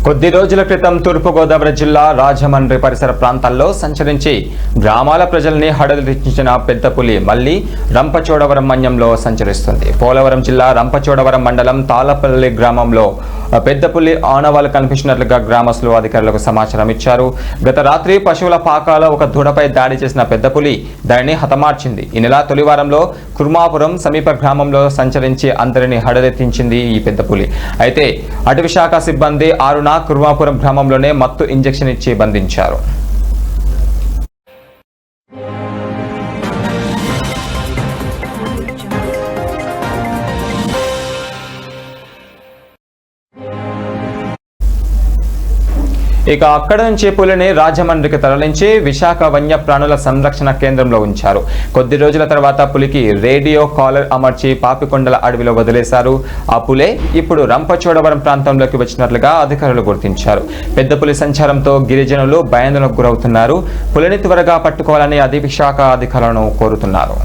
కొద్ది రోజుల క్రితం తూర్పుగోదావరి జిల్లా రాజమండ్రి పరిసర ప్రాంతాల్లో సంచరించి గ్రామాల ప్రజల్ని హడలెత్తించిన పెద్ద పులి మళ్లీ రంపచోడవరం మన్యంలో సంచరిస్తుంది. పోలవరం జిల్లా రంపచోడవరం మండలం తాళపల్లి గ్రామంలో పెద్ద పులి ఆనవాళ్లు కనిపించినట్లుగా గ్రామస్తులు అధికారులకు సమాచారం ఇచ్చారు. గత రాత్రి పశువుల పాకాల ఒక దూడపై దాడి చేసిన పెద్ద పులి దానిని హతమార్చింది. ఈ నెల తొలి వారంలో కుర్మాపురం సమీప గ్రామంలో సంచరించి అందరినీ హడలెత్తించింది ఈ పెద్ద పులి. అయితే అటవీ శాఖ సిబ్బంది కుర్మాపురం గ్రామంలోనే మత్తు ఇంజెక్షన్ ఇచ్చి బంధించారు. ఇక అక్కడ నుంచి పులిని రాజమండ్రికి తరలించి విశాఖ వన్యప్రాణుల సంరక్షణ కేంద్రంలో ఉంచారు. కొద్ది రోజుల తర్వాత పులికి రేడియో కాలర్ అమర్చి పాపికొండల అడవిలో వదిలేశారు. ఆ పులే ఇప్పుడు రంపచోడవరం ప్రాంతంలోకి వచ్చినట్లుగా అధికారులు గుర్తించారు. పెద్ద పులి సంచారంతో గిరిజనులు భయాందోళనకు గురవుతున్నారు. పులిని త్వరగా పట్టుకోవాలని అటవీ శాఖ అధికారులను కోరుతున్నారు.